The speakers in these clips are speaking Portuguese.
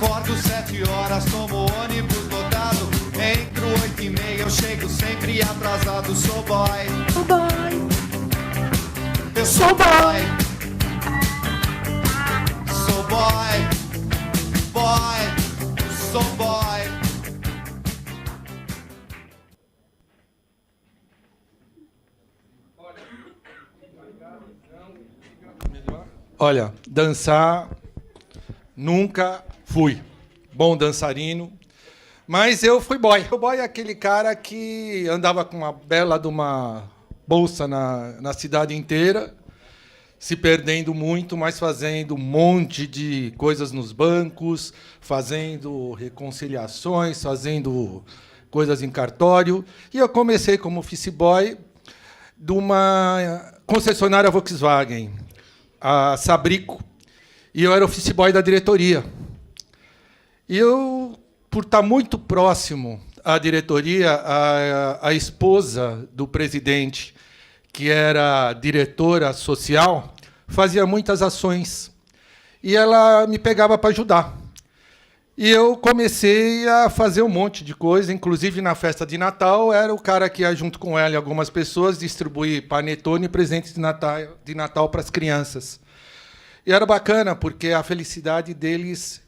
Acordo 7 horas, tomo ônibus lotado. Entro 8h30, eu chego sempre atrasado. Sou boy. Sou boy. Eu sou boy. Sou boy. Boy. Sou boy. Olha, dançar nunca fui bom dançarino, mas eu fui boy. O boy é aquele cara que andava com uma bela de uma bolsa na cidade inteira, se perdendo muito, mas fazendo um monte de coisas nos bancos, fazendo reconciliações, fazendo coisas em cartório. E eu comecei como office boy de uma concessionária Volkswagen, a Sabrico, e eu era office boy da diretoria. E eu, por estar muito próximo à diretoria, a esposa do presidente, que era diretora social, fazia muitas ações. E ela me pegava para ajudar. E eu comecei a fazer um monte de coisa, inclusive na festa de Natal, era o cara que ia junto com ela e algumas pessoas distribuir panetone e presentes de Natal para as crianças. E era bacana, porque a felicidade deles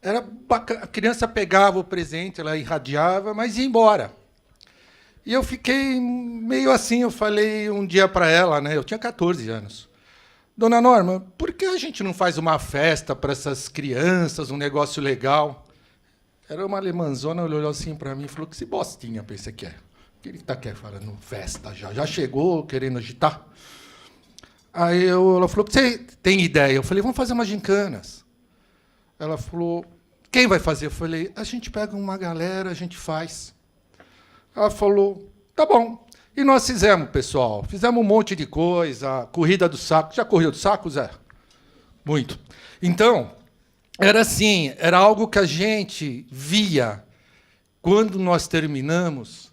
era bacana. A criança pegava o presente, ela irradiava, mas ia embora. E eu fiquei meio assim, eu falei um dia para ela, né, eu tinha 14 anos, Dona Norma, por que a gente não faz uma festa para essas crianças, um negócio legal? Era uma alemãzona, olhou assim para mim e falou, que bostinha pensa que é? O que ele está falando festa já? Já chegou querendo agitar? Aí ela falou, você tem ideia? Eu falei, vamos fazer umas gincanas. Ela falou, quem vai fazer? Eu falei, a gente pega uma galera, a gente faz. Ela falou, tá bom. E nós fizemos, pessoal. Fizemos um monte de coisa. Corrida do saco. Já correu do saco, Zé? Muito. Então, era assim, era algo que a gente via quando nós terminamos,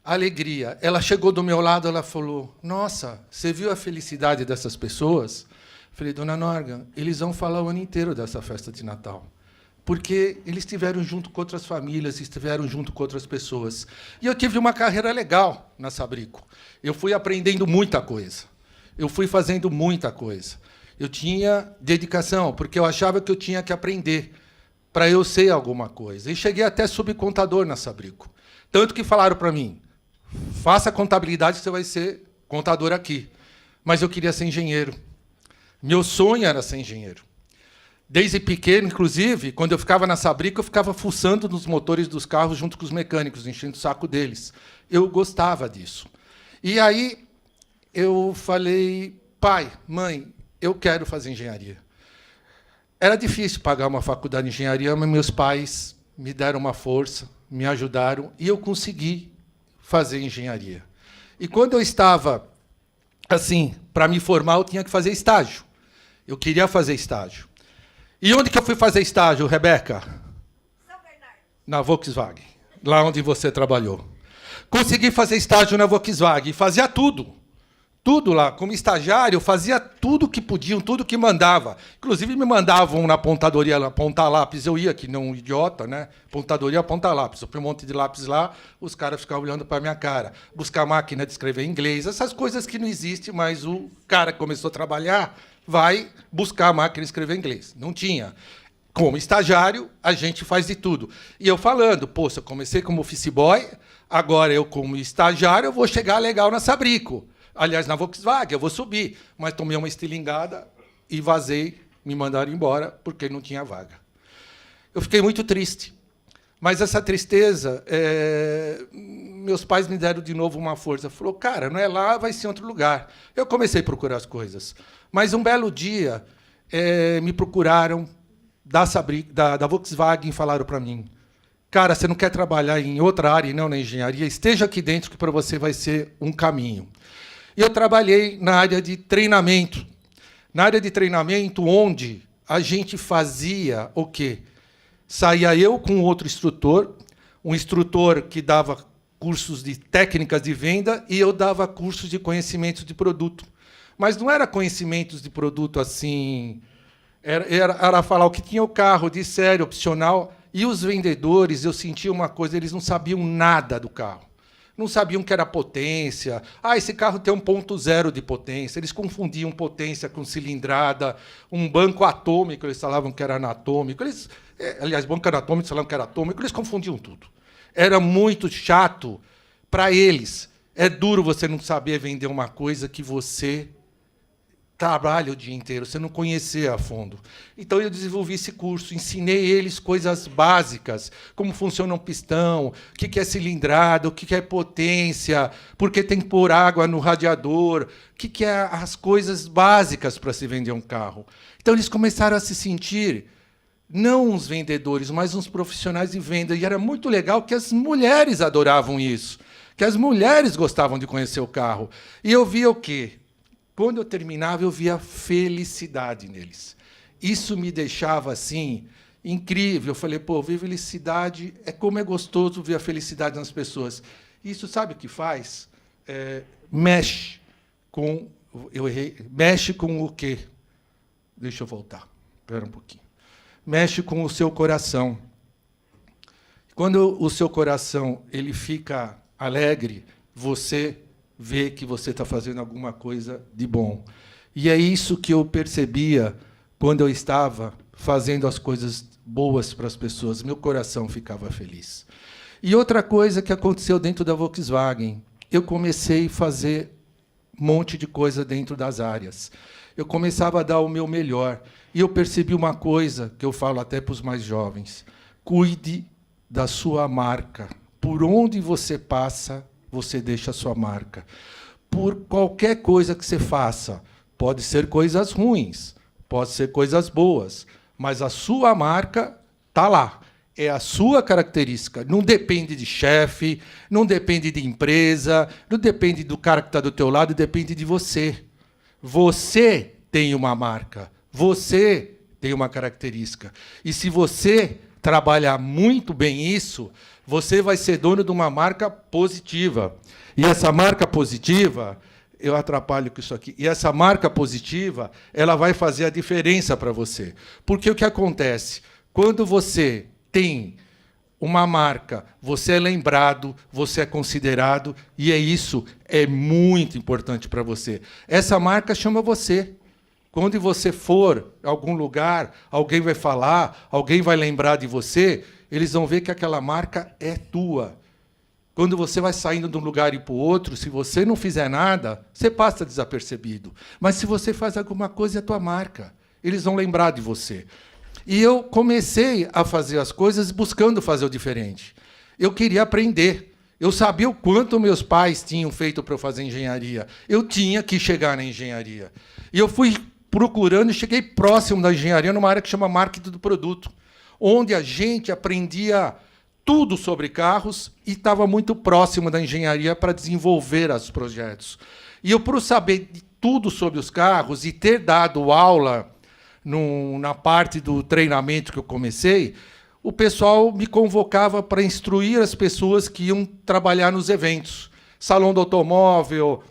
alegria. Ela chegou do meu lado, ela falou, nossa, você viu a felicidade dessas pessoas? Eu falei, Dona Norga, eles vão falar o ano inteiro dessa festa de Natal. Porque eles estiveram junto com outras famílias, estiveram junto com outras pessoas. E eu tive uma carreira legal na Sabrico. Eu fui aprendendo muita coisa. Eu fui fazendo muita coisa. Eu tinha dedicação, porque eu achava que eu tinha que aprender para eu ser alguma coisa. E cheguei até subcontador na Sabrico. Tanto que falaram para mim, faça contabilidade que você vai ser contador aqui. Mas eu queria ser engenheiro. Meu sonho era ser engenheiro. Desde pequeno, inclusive, quando eu ficava na Sabrico, eu ficava fuçando nos motores dos carros junto com os mecânicos, enchendo o saco deles. Eu gostava disso. E aí eu falei, pai, mãe, eu quero fazer engenharia. Era difícil pagar uma faculdade de engenharia, mas meus pais me deram uma força, me ajudaram, e eu consegui fazer engenharia. E quando eu estava, assim, para me formar, eu tinha que fazer estágio. Eu queria fazer estágio. E onde que eu fui fazer estágio, Rebeca? São Bernardo. Na Volkswagen, lá onde você trabalhou. Consegui fazer estágio na Volkswagen, fazia tudo. Tudo lá. Como estagiário, fazia tudo que podiam, tudo que mandava. Inclusive, me mandavam na pontadoria apontar lápis. Eu ia, que não um idiota, né? Pontadoria, apontar lápis. Eu fui um monte de lápis lá, os caras ficavam olhando para a minha cara. Buscar máquina de escrever em inglês, essas coisas que não existem, mas o cara que começou a trabalhar vai buscar a máquina de escrever em inglês. Não tinha. Como estagiário, a gente faz de tudo. E eu falando, poxa, eu comecei como office boy, agora eu, como estagiário, eu vou chegar legal na Sabrico. Aliás, na Volkswagen, eu vou subir. Mas tomei uma estilingada e vazei, me mandaram embora, porque não tinha vaga. Eu fiquei muito triste. Mas essa tristeza, meus pais me deram de novo uma força. Falou, cara, não é lá, vai ser em outro lugar. Eu comecei a procurar as coisas. Mas um belo dia, me procuraram da Volkswagen e falaram para mim, cara, você não quer trabalhar em outra área e não na engenharia? Esteja aqui dentro que para você vai ser um caminho. E eu trabalhei na área de treinamento. Na área de treinamento, onde a gente fazia o quê? Saía eu com outro instrutor, um instrutor que dava cursos de técnicas de venda e eu dava cursos de conhecimentos de produto. Mas não era conhecimentos de produto assim, Era falar o que tinha o carro de série, opcional. E os vendedores, eu sentia uma coisa, eles não sabiam nada do carro. Não sabiam que era potência. Esse carro tem 1.0 de potência. Eles confundiam potência com cilindrada. Um banco atômico, eles falavam que era anatômico. Aliás, banco anatômico, eles falavam que era atômico. Eles confundiam tudo. Era muito chato para eles. É duro você não saber vender uma coisa que você trabalha o dia inteiro, você não conhecer a fundo. Então, eu desenvolvi esse curso, ensinei eles coisas básicas, como funciona um pistão, o que é cilindrada, o que é potência, por que tem que pôr água no radiador, o que é as coisas básicas para se vender um carro. Então, eles começaram a se sentir, não uns vendedores, mas uns profissionais de venda. E era muito legal que as mulheres adoravam isso, que as mulheres gostavam de conhecer o carro. E eu via o quê? Quando eu terminava, eu via felicidade neles. Isso me deixava, assim, incrível. Eu falei, pô, ver felicidade, como é gostoso ver a felicidade nas pessoas. Isso, sabe o que faz? Mexe com... Eu errei. Mexe com o quê? Deixa eu voltar. Espera um pouquinho. Mexe com o seu coração. Quando o seu coração ele fica alegre, você vê que você está fazendo alguma coisa de bom. E é isso que eu percebia quando eu estava fazendo as coisas boas para as pessoas. Meu coração ficava feliz. E outra coisa que aconteceu dentro da Volkswagen, eu comecei a fazer um monte de coisa dentro das áreas. Eu começava a dar o meu melhor. E eu percebi uma coisa que eu falo até para os mais jovens. Cuide da sua marca. Por onde você passa, você deixa a sua marca. Por qualquer coisa que você faça, pode ser coisas ruins, pode ser coisas boas, mas a sua marca está lá. É a sua característica. Não depende de chefe, não depende de empresa, não depende do cara que está do teu lado, depende de você. Você tem uma marca, você tem uma característica. E se você trabalhar muito bem isso, você vai ser dono de uma marca positiva. E essa marca positiva, eu atrapalho com isso aqui, e essa marca positiva, ela vai fazer a diferença para você. Porque o que acontece? Quando você tem uma marca, você é lembrado, você é considerado, e isso é muito importante para você. Essa marca chama você. Quando você for a algum lugar, alguém vai falar, alguém vai lembrar de você, eles vão ver que aquela marca é tua. Quando você vai saindo de um lugar e para o outro, se você não fizer nada, você passa desapercebido. Mas se você faz alguma coisa, é a tua marca. Eles vão lembrar de você. E eu comecei a fazer as coisas buscando fazer o diferente. Eu queria aprender. Eu sabia o quanto meus pais tinham feito para eu fazer engenharia. Eu tinha que chegar na engenharia. E eu fui procurando e cheguei próximo da engenharia, numa área que chama marketing do produto, onde a gente aprendia tudo sobre carros e estava muito próximo da engenharia para desenvolver os projetos. E eu, por saber de tudo sobre os carros e ter dado aula na parte do treinamento que eu comecei, o pessoal me convocava para instruir as pessoas que iam trabalhar nos eventos. Salão do automóvel,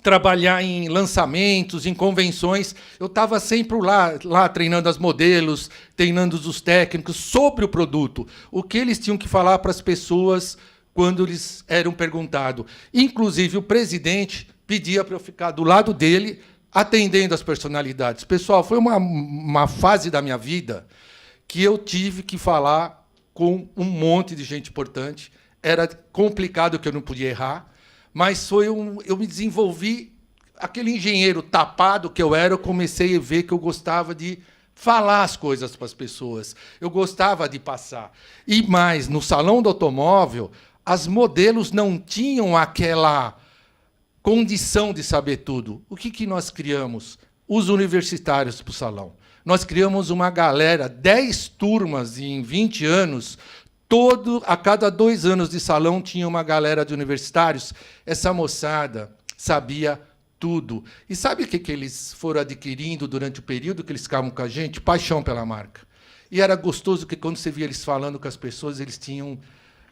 trabalhar em lançamentos, em convenções. Eu estava sempre lá treinando as modelos, treinando os técnicos sobre o produto, o que eles tinham que falar para as pessoas quando eles eram perguntados. Inclusive, o presidente pedia para eu ficar do lado dele, atendendo as personalidades. Pessoal, foi uma fase da minha vida que eu tive que falar com um monte de gente importante. Era complicado, que eu não podia errar, mas eu me desenvolvi, aquele engenheiro tapado que eu era, eu comecei a ver que eu gostava de falar as coisas para as pessoas. Eu gostava de passar. E mais, no salão do automóvel, as modelos não tinham aquela condição de saber tudo. O que nós criamos? Os universitários para o salão. Nós criamos uma galera, 10 turmas em 20 anos, a cada 2 anos de salão tinha uma galera de universitários. Essa moçada sabia tudo. E sabe o que eles foram adquirindo durante o período que eles ficavam com a gente? Paixão pela marca. E era gostoso que, quando você via eles falando com as pessoas, eles tinham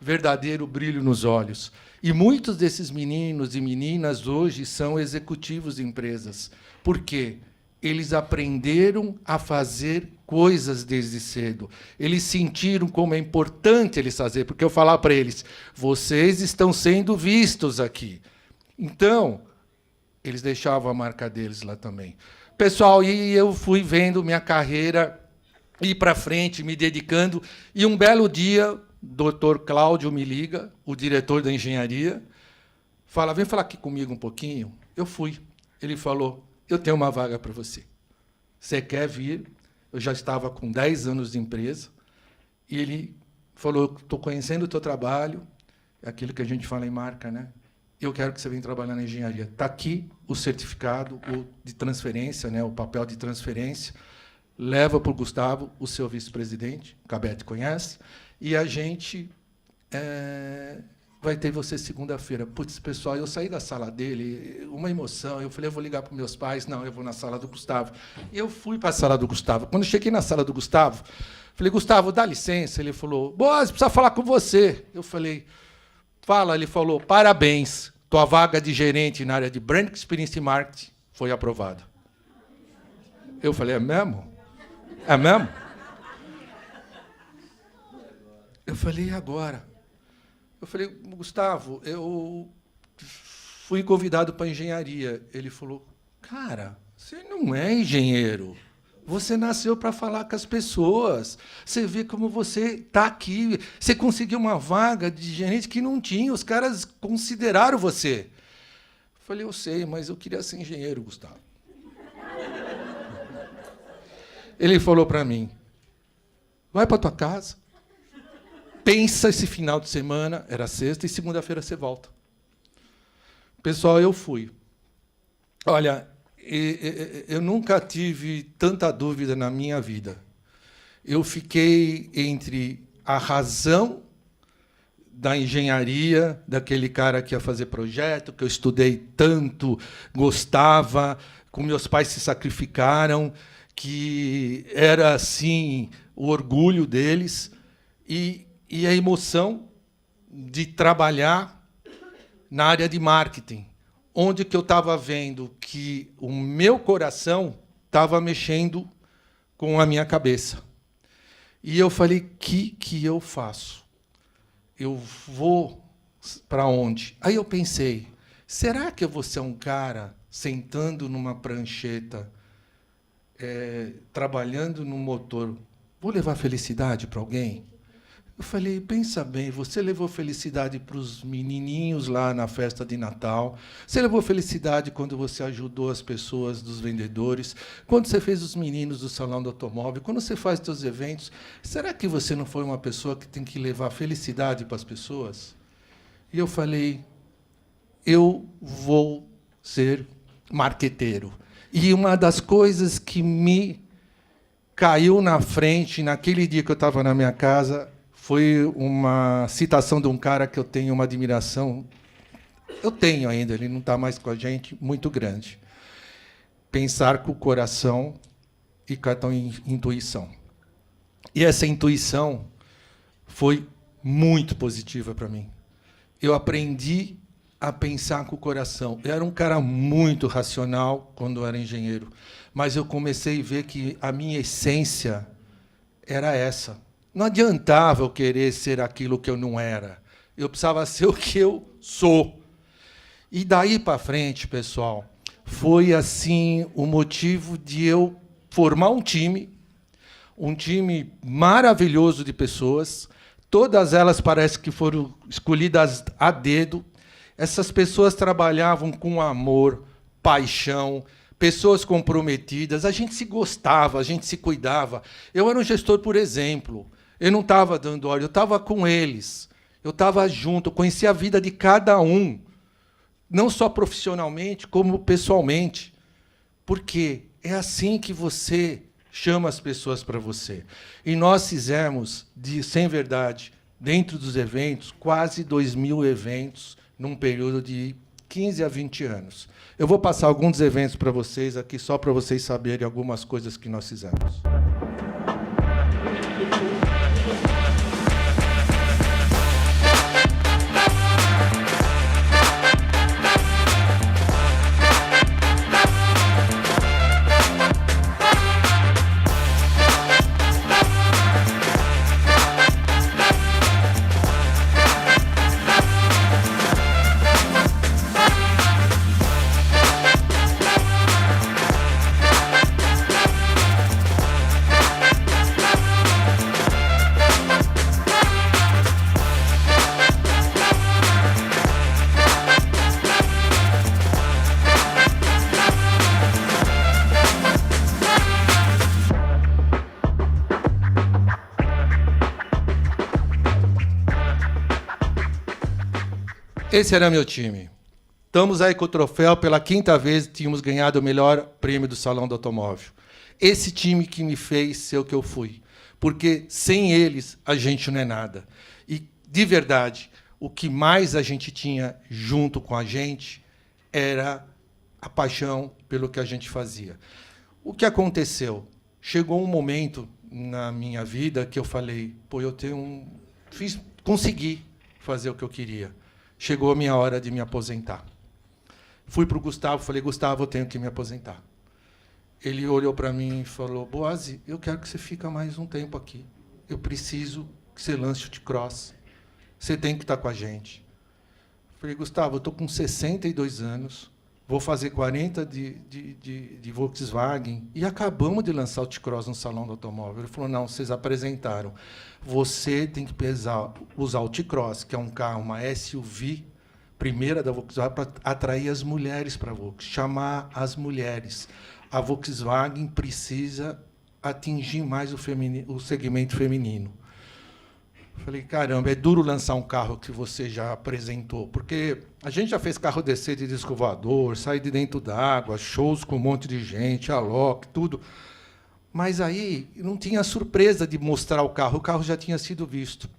verdadeiro brilho nos olhos. E muitos desses meninos e meninas hoje são executivos de empresas. Por quê? eles aprenderam a fazer coisas desde cedo. Eles sentiram como é importante eles fazer, porque eu falava para eles, vocês estão sendo vistos aqui. Então, eles deixavam a marca deles lá também. Pessoal, e eu fui vendo minha carreira ir para frente, me dedicando, e um belo dia, o doutor Cláudio me liga, o diretor da engenharia, fala, vem falar aqui comigo um pouquinho. Eu fui. Ele falou, eu tenho uma vaga para você. Você quer vir? Eu já estava com 10 anos de empresa, e ele falou, estou conhecendo o teu trabalho, é aquilo que a gente fala em marca, né? Eu quero que você venha trabalhar na engenharia. Está aqui o certificado de transferência, né, o papel de transferência, leva para o Gustavo, o seu vice-presidente, o Cabete conhece, e a gente vai ter você segunda-feira. Putz, pessoal, eu saí da sala dele, uma emoção, eu falei, eu vou ligar para os meus pais, não, eu vou na sala do Gustavo. Eu fui para a sala do Gustavo. Quando eu cheguei na sala do Gustavo, falei, Gustavo, dá licença. Ele falou, Boas, precisa falar com você. Eu falei, fala. Ele falou, parabéns, tua vaga de gerente na área de Brand Experience e Marketing foi aprovada. Eu falei, é mesmo? É mesmo? Eu falei, e agora? Eu falei, Gustavo, eu fui convidado para engenharia. Ele falou, cara, você não é engenheiro. Você nasceu para falar com as pessoas. Você vê como você está aqui. Você conseguiu uma vaga de gerente que não tinha. Os caras consideraram você. Eu falei, eu sei, mas eu queria ser engenheiro, Gustavo. Ele falou para mim, vai para tua casa, pensa esse final de semana, era sexta, e segunda-feira você volta. Pessoal, eu fui. Olha, eu nunca tive tanta dúvida na minha vida. Eu fiquei entre a razão da engenharia, daquele cara que ia fazer projeto, que eu estudei tanto, gostava, como meus pais se sacrificaram, que era, assim, o orgulho deles, e a emoção de trabalhar na área de marketing, onde que eu estava vendo que o meu coração estava mexendo com a minha cabeça. E eu falei, que eu faço? Eu vou para onde? Aí eu pensei, será que eu vou ser um cara sentando numa prancheta, trabalhando no motor, vou levar felicidade para alguém? Eu falei, pensa bem, você levou felicidade para os menininhos lá na festa de Natal, você levou felicidade quando você ajudou as pessoas dos vendedores, quando você fez os meninos do salão do automóvel, quando você faz seus eventos, será que você não foi uma pessoa que tem que levar felicidade para as pessoas? E eu falei, eu vou ser marqueteiro. E uma das coisas que me caiu na frente, naquele dia que eu estava na minha casa, foi uma citação de um cara que eu tenho uma admiração, eu tenho ainda, ele não está mais com a gente, muito grande. Pensar com o coração e com a tua intuição. E essa intuição foi muito positiva para mim. Eu aprendi a pensar com o coração. Eu era um cara muito racional quando eu era engenheiro, mas eu comecei a ver que a minha essência era essa. Não adiantava eu querer ser aquilo que eu não era. Eu precisava ser o que eu sou. E daí para frente, pessoal, foi assim o motivo de eu formar um time maravilhoso de pessoas. Todas elas parece que foram escolhidas a dedo. Essas pessoas trabalhavam com amor, paixão, pessoas comprometidas. A gente se gostava, a gente se cuidava. Eu era um gestor por exemplo. Eu não estava dando ordem, eu estava com eles. Eu estava junto, eu conhecia a vida de cada um. Não só profissionalmente, como pessoalmente. Porque é assim que você chama as pessoas para você. E nós fizemos, sem verdade, dentro dos eventos, quase 2.000 eventos, num período de 15 a 20 anos. Eu vou passar alguns eventos para vocês aqui, só para vocês saberem algumas coisas que nós fizemos. Esse era meu time. Estamos aí com o troféu, pela 5ª vez tínhamos ganhado o melhor prêmio do Salão do Automóvel. Esse time que me fez ser o que eu fui. Porque sem eles a gente não é nada. E, de verdade, o que mais a gente tinha junto com a gente era a paixão pelo que a gente fazia. O que aconteceu? Chegou um momento na minha vida que eu falei, pô, consegui fazer o que eu queria. Chegou a minha hora de me aposentar. Fui para o Gustavo, falei, Gustavo, eu tenho que me aposentar. Ele olhou para mim e falou, Boazzi, eu quero que você fique mais um tempo aqui. Eu preciso que você lance o T-Cross. Você tem que estar com a gente. Falei, Gustavo, eu estou com 62 anos, vou fazer 40 de Volkswagen e acabamos de lançar o T-Cross no Salão do Automóvel. Ele falou, não, vocês apresentaram. Você tem que usar o T-Cross, que é um carro, uma SUV, primeira da Volkswagen, para atrair as mulheres para a Volkswagen, chamar as mulheres. A Volkswagen precisa atingir mais o segmento feminino. Falei, caramba, é duro lançar um carro que você já apresentou, porque a gente já fez carro descer de disco voador, sair de dentro d'água, shows com um monte de gente, Alok, tudo. Mas aí não tinha surpresa de mostrar o carro já tinha sido visto.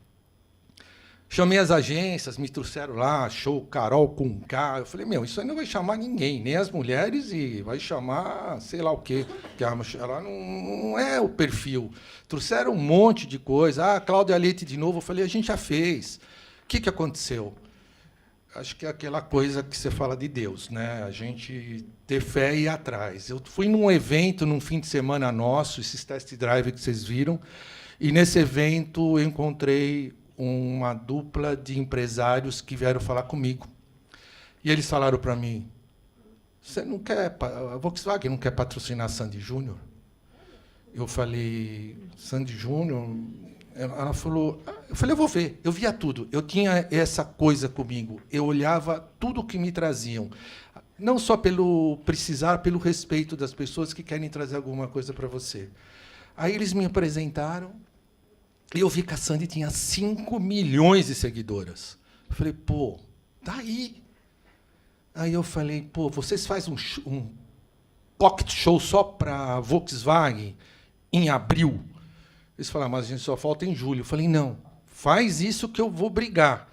Chamei as agências, me trouxeram lá, show Carol com K. Eu falei, isso aí não vai chamar ninguém, nem as mulheres, e vai chamar sei lá o quê, que ela não é o perfil. Trouxeram um monte de coisa. Cláudia Leite de novo. Eu falei, a gente já fez. O que aconteceu? Acho que é aquela coisa que você fala de Deus, né? A gente ter fé e ir atrás. Eu fui num evento, num fim de semana nosso, esses test drive que vocês viram, e nesse evento eu encontrei uma dupla de empresários que vieram falar comigo. E eles falaram para mim, a Volkswagen não quer patrocinar a Sandy Júnior? Eu falei, Sandy Júnior? Ela falou, eu falei, eu vou ver. Eu via tudo. Eu tinha essa coisa comigo. Eu olhava tudo o que me traziam. Não só pelo precisar, pelo respeito das pessoas que querem trazer alguma coisa para você. Aí eles me apresentaram, e eu vi que a Sandy tinha 5 milhões de seguidoras. Eu falei, pô, tá aí. Aí eu falei, pô, vocês fazem um pocket show só para Volkswagen em abril? Eles falaram, mas a gente só falta em julho. Eu falei, não, faz isso que eu vou brigar.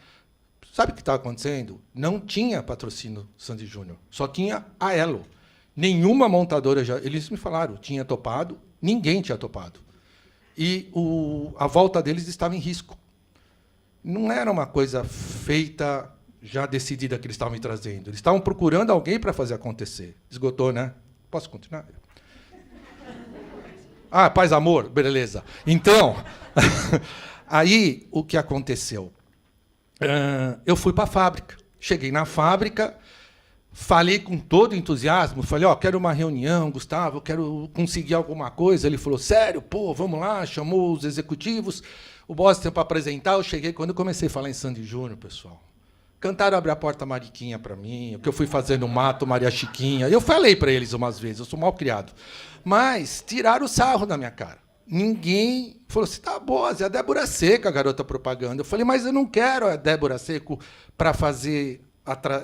Sabe o que estava acontecendo? Não tinha patrocínio Sandy Júnior, só tinha a Elo. Nenhuma montadora, eles me falaram, tinha topado, ninguém tinha topado. E a volta deles estava em risco. Não era uma coisa feita, já decidida que eles estavam me trazendo. Eles estavam procurando alguém para fazer acontecer. Esgotou, né? Posso continuar? Paz, amor, beleza. Então, aí o que aconteceu? Eu fui para a fábrica. Cheguei na fábrica, falei com todo entusiasmo, falei, quero uma reunião, Gustavo, quero conseguir alguma coisa. Ele falou, sério, pô, vamos lá, chamou os executivos, o boss tem para apresentar. Eu cheguei, quando eu comecei a falar em Sandy Júnior, pessoal, cantaram Abre a Porta Mariquinha para mim, o que eu fui fazer no mato, Maria Chiquinha. Eu falei para eles umas vezes, eu sou mal criado. Mas tiraram o sarro da minha cara. Ninguém falou assim, tá boa, é a Débora Seco, a garota propaganda. Eu falei, mas eu não quero a Débora Seco para fazer...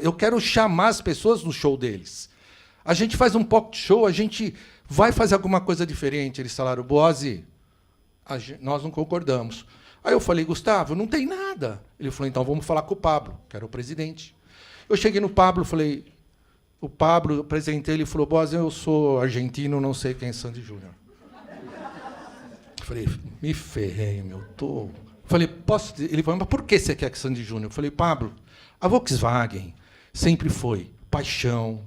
Eu quero chamar as pessoas no show deles. A gente faz um pocket show, a gente vai fazer alguma coisa diferente. Eles falaram, Boazzi, nós não concordamos. Aí eu falei, Gustavo, não tem nada. Ele falou, então vamos falar com o Pablo, que era o presidente. Eu cheguei no Pablo, falei, o Pablo, eu apresentei, ele falou, Boazzi, eu sou argentino, não sei quem é Sandy Júnior. Falei, me ferrei, tô... Falei, posso... Ele falou, mas por que você quer que Sandy Júnior? Eu falei, Pablo, a Volkswagen sempre foi paixão,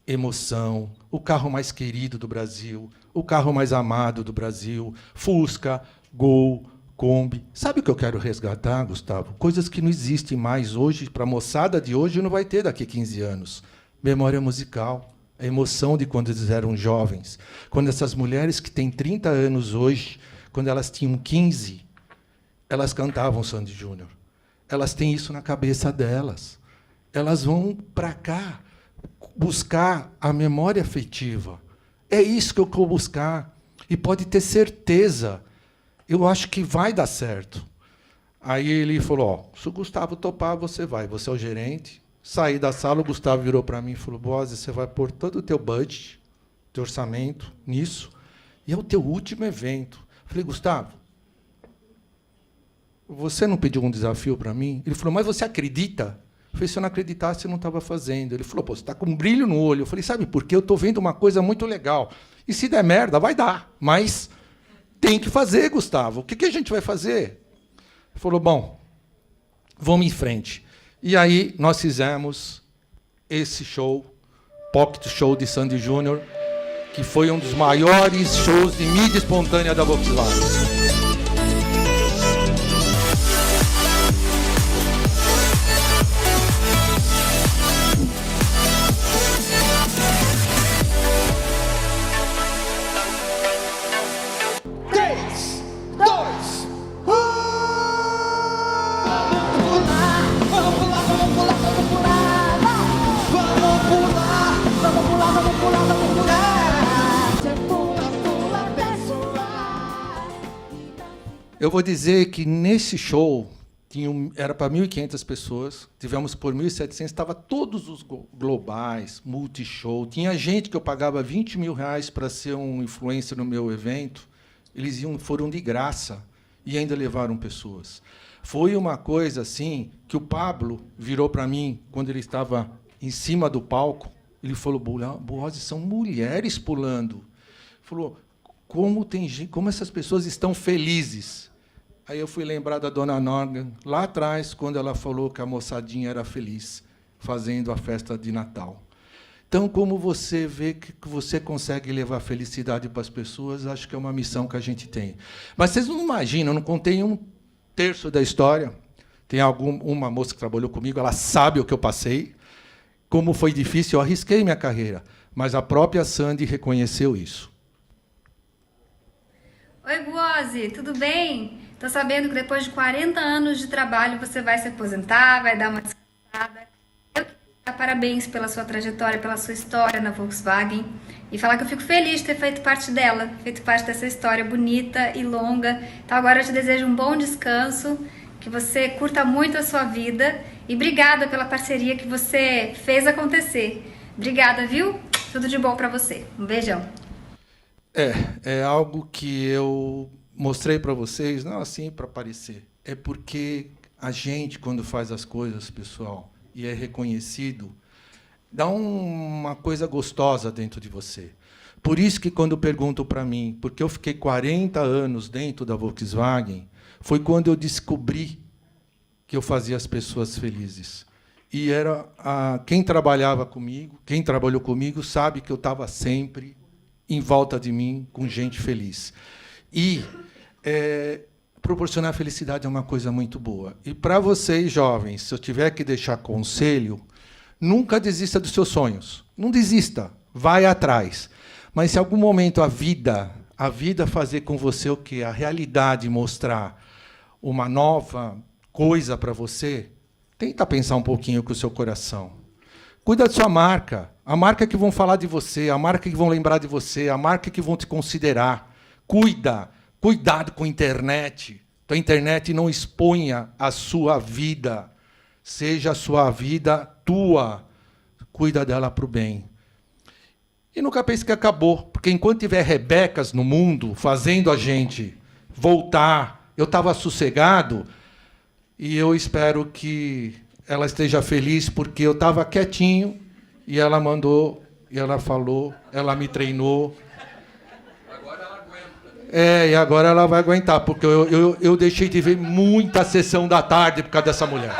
emoção, o carro mais querido do Brasil, o carro mais amado do Brasil, Fusca, Gol, Kombi. Sabe o que eu quero resgatar, Gustavo? Coisas que não existem mais hoje, para a moçada de hoje, não vai ter daqui a 15 anos. Memória musical, a emoção de quando eles eram jovens. Quando essas mulheres que têm 30 anos hoje, quando elas tinham 15, elas cantavam Sandy Júnior. Elas têm isso na cabeça delas. Elas vão para cá buscar a memória afetiva. É isso que eu vou buscar. E pode ter certeza, eu acho que vai dar certo. Aí ele falou, ó, se o Gustavo topar, você vai. Você é o gerente. Saí da sala, o Gustavo virou para mim e falou, Boazzi, você vai pôr todo o teu budget, teu orçamento nisso, e é o teu último evento. Falei, Gustavo, você não pediu um desafio para mim? Ele falou, mas você acredita? Eu falei, se eu não acreditasse, eu não estava fazendo. Ele falou, pô, você está com um brilho no olho. Eu falei, sabe por quê? Eu estou vendo uma coisa muito legal. E se der merda, vai dar. Mas tem que fazer, Gustavo. O que a gente vai fazer? Ele falou, bom, vamos em frente. E aí nós fizemos esse show, Pocket Show de Sandy Júnior, que foi um dos maiores shows de mídia espontânea da Volkswagen. Eu vou dizer que nesse show era para 1.500 pessoas, tivemos por 1.700, estava todos os globais, multishow. Tinha gente que eu pagava R$20 mil para ser um influencer no meu evento, eles foram de graça e ainda levaram pessoas. Foi uma coisa assim que o Pablo virou para mim quando ele estava em cima do palco. Ele falou, Boazzi, são mulheres pulando. Ele falou, como essas pessoas estão felizes. Aí eu fui lembrar da dona Norgan, lá atrás, quando ela falou que a moçadinha era feliz, fazendo a festa de Natal. Então, como você vê que você consegue levar felicidade para as pessoas, acho que é uma missão que a gente tem. Mas vocês não imaginam, eu não contei um terço da história. Tem uma moça que trabalhou comigo, ela sabe o que eu passei, como foi difícil, eu arrisquei minha carreira, mas a própria Sandy reconheceu isso. Oi, Boazzi, tudo bem? Tô sabendo que depois de 40 anos de trabalho você vai se aposentar, vai dar uma descansada. Eu queria dar parabéns pela sua trajetória, pela sua história na Volkswagen e falar que eu fico feliz de ter feito parte dela, feito parte dessa história bonita e longa. Então agora eu te desejo um bom descanso, que você curta muito a sua vida e obrigada pela parceria que você fez acontecer. Obrigada, viu? Tudo de bom para você. Um beijão. É algo que eu mostrei para vocês, não assim para parecer. É porque a gente, quando faz as coisas, pessoal, e é reconhecido, dá uma coisa gostosa dentro de você. Por isso que, quando perguntam para mim, porque eu fiquei 40 anos dentro da Volkswagen, foi quando eu descobri que eu fazia as pessoas felizes. E era quem trabalhava comigo, quem trabalhou comigo, sabe que eu estava sempre em volta de mim, com gente feliz. E proporcionar felicidade é uma coisa muito boa. E, para vocês, jovens, se eu tiver que deixar conselho, nunca desista dos seus sonhos. Não desista, vai atrás. Mas, se em algum momento a vida fazer com você o quê? A realidade mostrar uma nova coisa para você, tenta pensar um pouquinho com o seu coração. Cuida da sua marca. A marca que vão falar de você, a marca que vão lembrar de você, a marca que vão te considerar. Cuidado com a internet. A internet não exponha a sua vida. Seja a sua vida tua. Cuida dela para o bem. E nunca pense que acabou, porque enquanto tiver Rebecas no mundo fazendo a gente voltar, eu estava sossegado, e eu espero que ela esteja feliz, porque eu estava quietinho, e ela mandou, e ela falou, ela me treinou. Agora ela aguenta. E agora ela vai aguentar, porque eu deixei de ver muita sessão da tarde por causa dessa mulher.